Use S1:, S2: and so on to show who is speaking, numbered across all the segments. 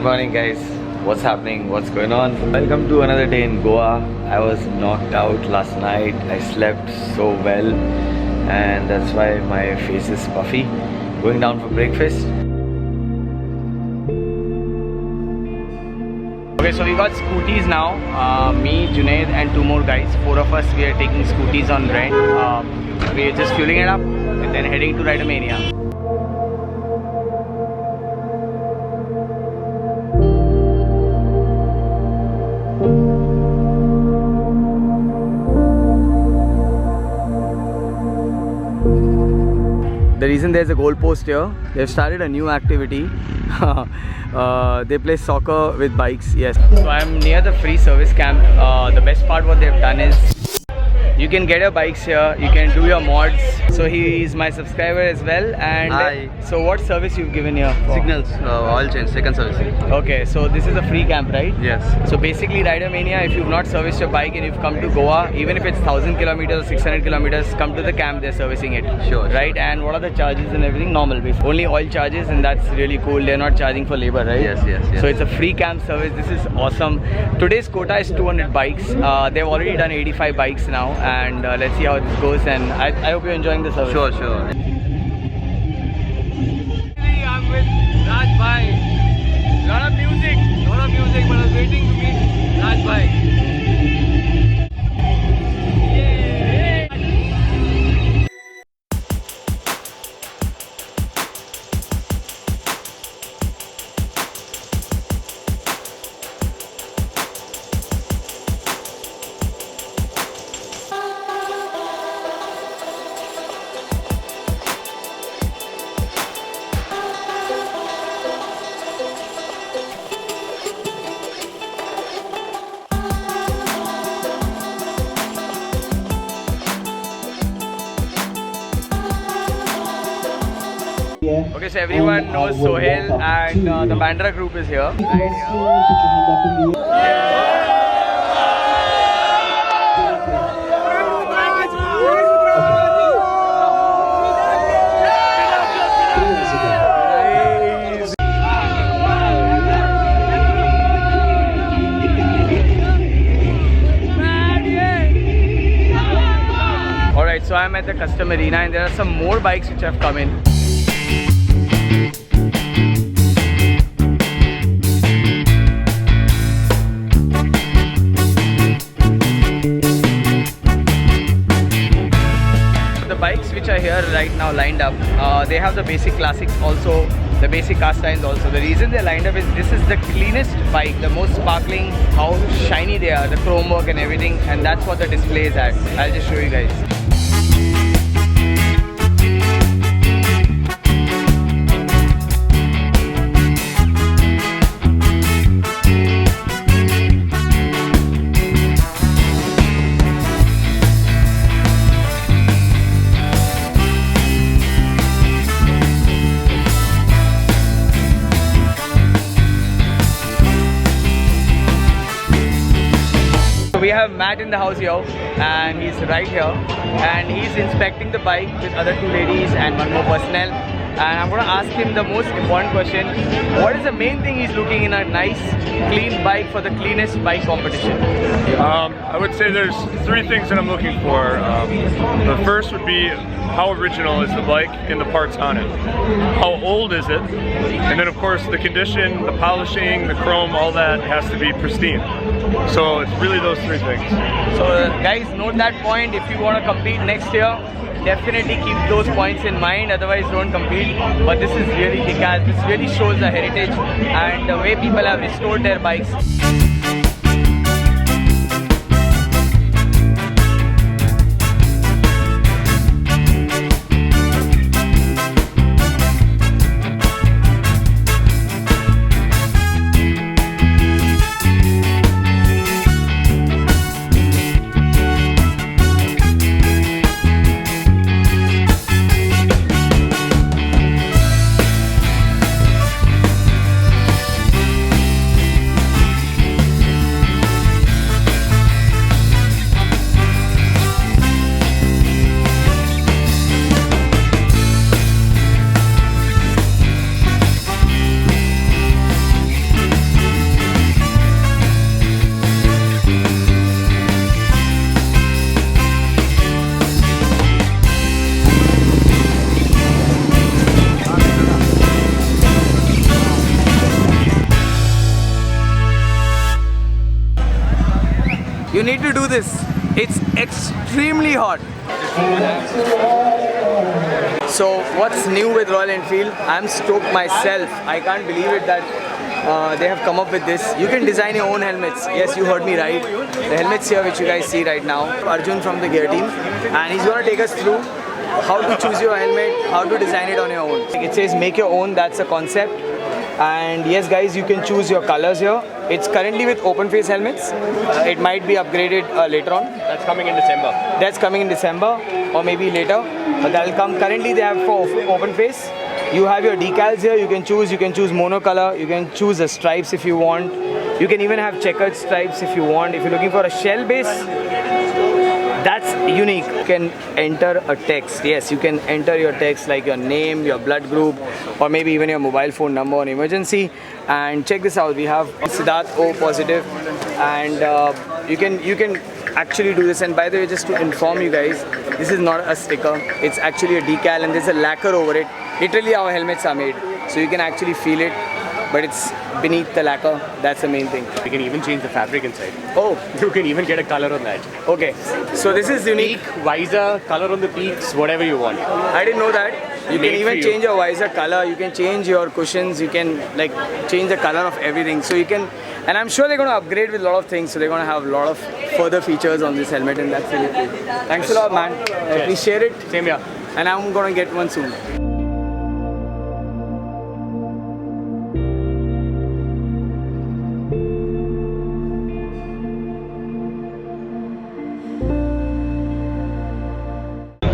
S1: morning guys, what's happening, what's going on? Welcome to another day in Goa. I was knocked out last night. I slept so well and that's why my face is puffy. Going down for breakfast. Okay, so we got scooties now. Me, Junaid and two more guys. Four of us, we are taking scooties on rent. We are just fueling it up and then heading to Ridermania. The reason there's a goalpost here, they've started a new activity. They play soccer with bikes, yes. So I'm near the free service camp. The best part what they've done is you can get your bikes here, you can do your mods. So he is my subscriber as well. And
S2: hi.
S1: So what service you've given here?
S2: Signals, oil change, second servicing.
S1: Okay, so this is a free camp, right?
S2: Yes.
S1: So basically Ridermania, if you've not serviced your bike and you've come to Goa, even if it's 1000 kilometers or 600 kilometers, come to the camp, they're servicing it.
S2: Sure.
S1: Right? And what are the charges and everything? Normal, basically. Only oil charges, and that's really cool. They're not charging for labor, right?
S2: Yes.
S1: So it's a free camp service. This is awesome. Today's quota is 200 bikes. They've already done 85 bikes now, and let's see how this goes. And I hope you're enjoying the service.
S2: Sure.
S1: I'm with Raj Bhai. Lot of music, but I was waiting to meet Raj Bhai. Okay, so everyone knows Sohail and the Bandra group is here. Right here. Alright, so I'm at the custom arena and there are some more bikes which have come in. Which are here right now lined up, they have the basic classics also, the basic cast irons also. The reason they're lined up is this is the cleanest bike, the most sparkling, how shiny they are, the chrome work and everything, and that's what the display is at. I'll just show you guys. We have Matt in the house here and he's right here and he's inspecting the bike with other two ladies and one more personnel, and I'm going to ask him the most important question. What is the main thing he's looking in a nice clean bike for the cleanest bike competition?
S3: I would say there's three things that I'm looking for. The first would be how original is the bike in the parts on it? How old is it? And then of course the condition, the polishing, the chrome, all that has to be pristine. So it's really those three things.
S1: So guys, note that point. If you want to compete next year, definitely keep those points in mind, otherwise don't compete. But this is really kick-ass. This really shows the heritage and the way people have restored their bikes. You need to do this. It's extremely hot. So what's new with Royal Enfield? I'm stoked myself. I can't believe it that they have come up with this. You can design your own helmets. Yes, you heard me right. The helmets here which you guys see right now. Arjun from the gear team, and he's going to take us through how to choose your helmet, how to design it on your own. It says make your own, that's a concept. And yes guys, you can choose your colors here. It's currently with open face helmets. It might be upgraded later on.
S4: That's coming in December.
S1: That's coming in December or maybe later, but that'll come. Currently they have for open face. You have your decals here. You can choose monocolor, you can choose the stripes if you want. You can even have checkered stripes if you want. If you're looking for a shell base, that's unique. You can enter a text. Yes, you can enter your text like your name, your blood group, or maybe even your mobile phone number on emergency. And check this out, we have Siddharth O positive, and you can actually do this. And by the way, just to inform you guys, this is not a sticker, it's actually a decal, and there's a lacquer over it. Literally our helmets are made, so you can actually feel it, but it's beneath the lacquer. That's the main thing.
S4: You can even change the fabric inside.
S1: Oh,
S4: You can even get a color on that.
S1: okay, so this is unique.
S4: Peak, visor, color on the peaks, whatever you want.
S1: I didn't know that. You can
S4: Made
S1: even
S4: for you.
S1: change your visor color, you can change your cushions, you can like change the color of everything. So you can, and I'm sure they're going to upgrade with a lot of things, so they're going to have a lot of further features on this helmet, and that's really cool. Thanks a lot, man. Please share it,
S4: Same here.
S1: and I'm going to get one soon.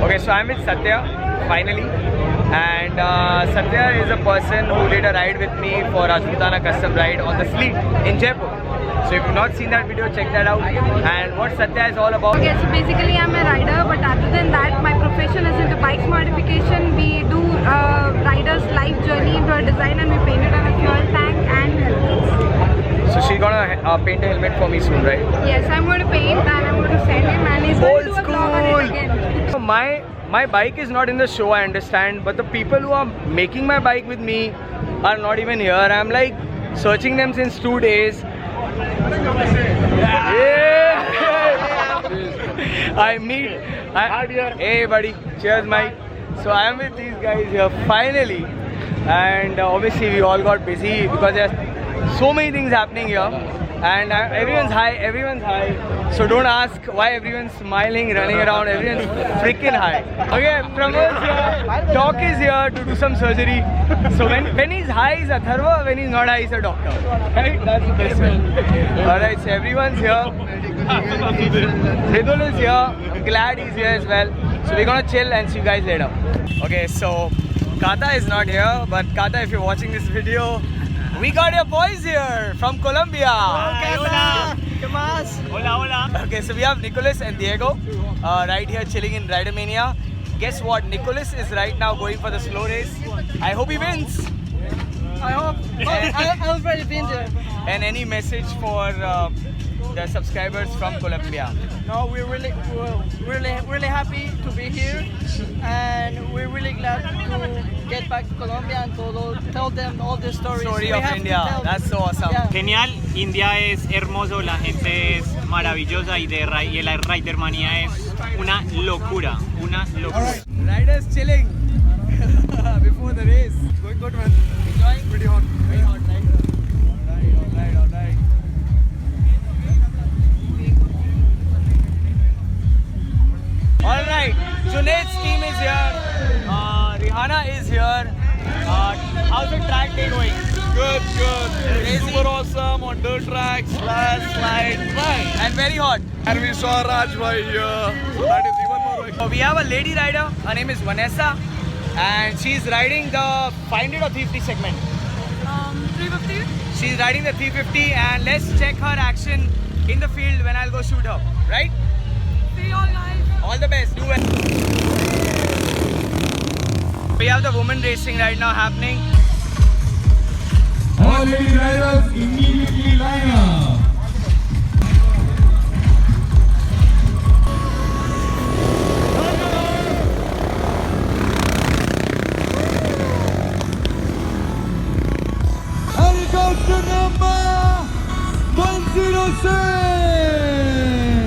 S1: Okay, so I'm with Satya, finally, and Satya is a person who did a ride with me for Rajputana custom ride on the fleet in Jaipur. So if you've not seen that video, check that out. And what Satya is all about.
S5: Okay, so basically I'm a rider, but other than that, my profession is into bikes modification. We do riders' life journey into a design, and we paint it on a fuel tank and helmets.
S1: So she's gonna paint a helmet for me soon, right?
S5: Yes, I'm going to paint and I'm going to send him, and he's going to do a vlog on it again.
S1: So my bike is not in the show, I understand, but the people who are making my bike with me are not even here. I'm like searching them since 2 days. Yeah. Hey buddy, cheers mate. So I am with these guys here finally, and obviously we all got busy because there's so many things happening here, and everyone's high, so don't ask why everyone's smiling, running around, everyone's freaking high. Okay, Pramod's here, Doc is here to do some surgery. So when he's high, he's a Atharva, when he's not high, he's a doctor. Right? That's the best way. Alright, so everyone's here. Ridul is here. I'm glad he's here as well. So we're gonna chill and see you guys later. Okay, so Kata is not here, but Kata, if you're watching this video, we got your boys here from Colombia. Hola. Okay, so we have Nicholas and Diego right here chilling in Ridermania. Guess what? Nicholas is right now going for the slow race. I hope he wins.
S6: I hope. I already been there.
S1: And any message for the subscribers from Colombia?
S6: No, we're really happy to be here, and we're really glad to get back to Colombia and tell them all the stories.
S1: Story
S6: we
S1: of
S6: have to
S1: India.
S6: tell.
S1: That's so awesome.
S6: Yeah.
S7: Genial, India es hermoso, la gente es maravillosa y la Ridermania es una locura, una locura.
S1: Riders chilling before the race. Going good, man. Enjoying? Pretty hot. Very hot, right? Alright. Alright, Junaid's team is here. Rihanna is here. How's the track day going?
S3: Good.
S1: Crazy.
S3: Super awesome on dirt tracks, slide. Right.
S1: And very hot.
S3: And we saw Rajbhai here. So that is even more
S1: So we have a lady rider. Her name is Vanessa, and she's riding the Find It or 350 segment.
S5: 350?
S1: She's riding the 350, and let's check her action in the field when I'll go shoot her. Right?
S5: See you all guys.
S1: All the best. Do well. We have the women racing right now happening.
S8: All lady riders immediately line up. Helicopter number 106.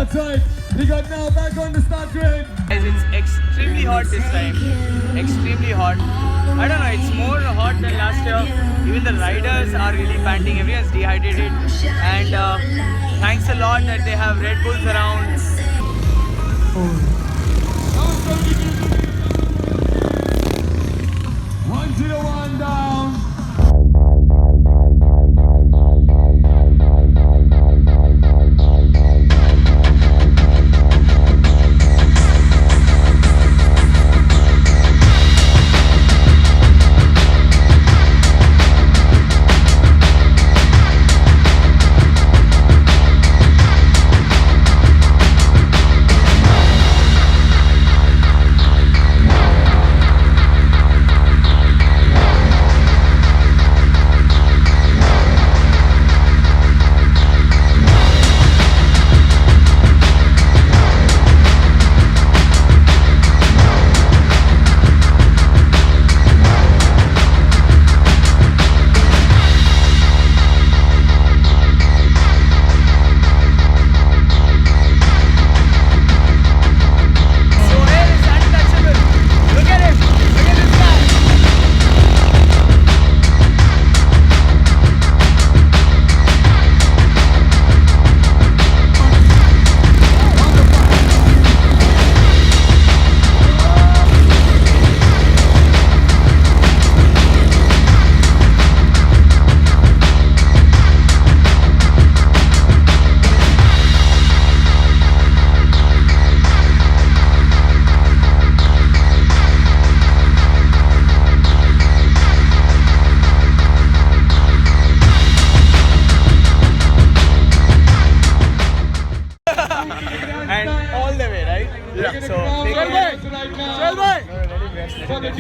S8: That's right. We got now back on the start grid.
S1: Guys, it's extremely hot this time. Extremely hot. I don't know, it's more hot than last year. Even the riders are really panting. Everyone's dehydrated. And thanks a lot that they have Red Bulls around.
S8: 101 down.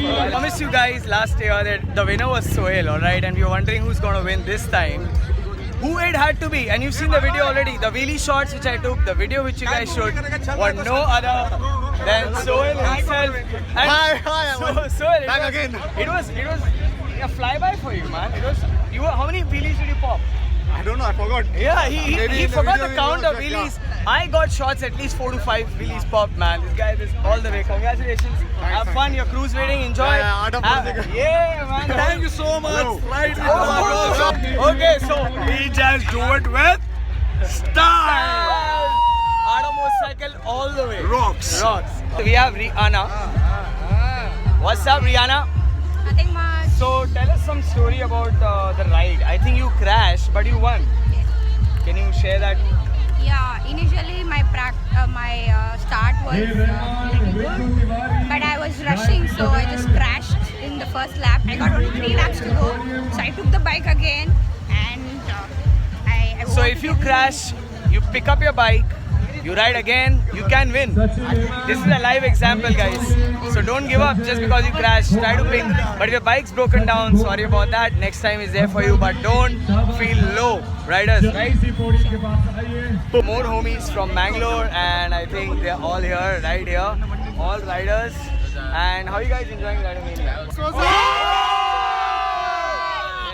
S1: I promised you guys last year that the winner was Sohail, alright? And we were wondering who's gonna win this time. Who it had to be, and you've seen the video already. The wheelie shots which I took, the video which you guys showed, were no other than Sohail himself. And Sohail, back again. It was a flyby for you, man. How many wheelies did you pop?
S2: I don't know, I forgot.
S1: Yeah, he forgot to count the wheelies. I got shots at least 4 to 5 wheelies popped, man. This guy is all the way. Congratulations. Have fun. Your cruise waiting. Enjoy. Yeah, man.
S2: Thank you so much. Right.
S1: Okay, so
S2: We just do it with style.
S1: Ada motorcycle all the way.
S2: Rocks.
S1: We have Rihanna. What's up, Rihanna?
S5: Nothing much.
S1: So tell us some story about the ride. I think you crashed, but you won. Can you share that?
S5: Yeah, initially my start was pretty good, but I was rushing, so I just crashed in the first lap. I got only 3 laps to go, so I took the bike again, and I
S1: So if you crash, you pick up your bike, you ride again, you can win. This is a live example, guys. So don't give up just because you crashed. Try to win. But if your bike's broken down, sorry about that. Next time is there for you. But don't feel low, riders, right? More homies from Mangalore, and I think they're all here, right here. All riders. And how are you guys enjoying Ridermania?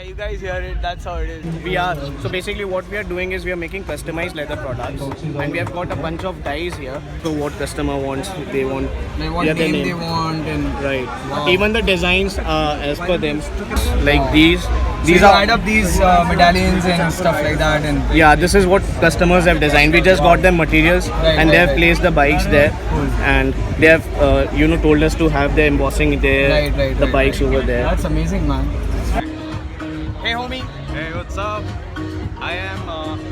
S1: You guys hear it, that's how it is.
S4: We are. So basically what we are doing is we are making customized leather products, and we have got a bunch of dyes here. So what customer wants, they want
S1: They they want, and
S4: right. Wow. Even the designs as per them. Like these
S1: these are light up these medallions and stuff like that, and
S4: yeah, this is what customers have designed. We just got them materials and they have placed the bikes there, and they have told us to have the embossing there, the bikes over there.
S1: That's amazing, man. Hey homie.
S2: Hey, what's up?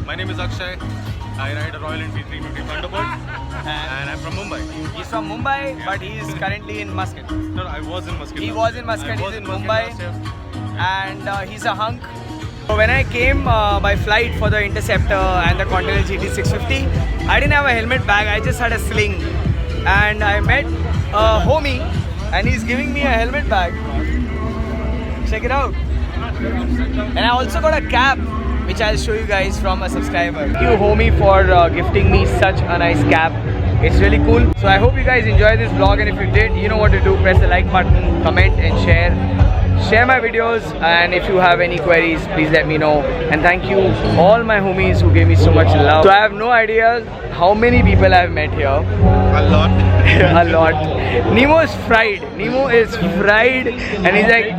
S2: My name is Akshay. I ride a Royal Enfield 350 Thunderbird, and I'm from Mumbai.
S1: He's from Mumbai, but he's currently in Muscat.
S2: No, I was in Muscat.
S1: He was in Muscat, he's in Mumbai, and he's a hunk. So when I came by flight for the Interceptor and the Continental GT 650, I didn't have a helmet bag, I just had a sling. And I met a homie, and he's giving me a helmet bag. Check it out. And I also got a cap, which I'll show you guys from a subscriber. Thank you homie for gifting me such a nice cap. It's really cool. So I hope you guys enjoyed this vlog, and if you did, you know what to do. Press the like button, comment and share. Share my videos, and if you have any queries, please let me know. And thank you all my homies who gave me so much love. So I have no idea how many people I've met here.
S2: A lot.
S1: A lot. Nemo is fried. Nemo is fried, and he's like,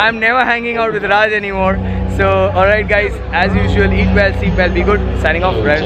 S1: I'm never hanging out with Raj anymore. So, alright guys, as usual, eat well, sleep well, be good. Signing off, Raj.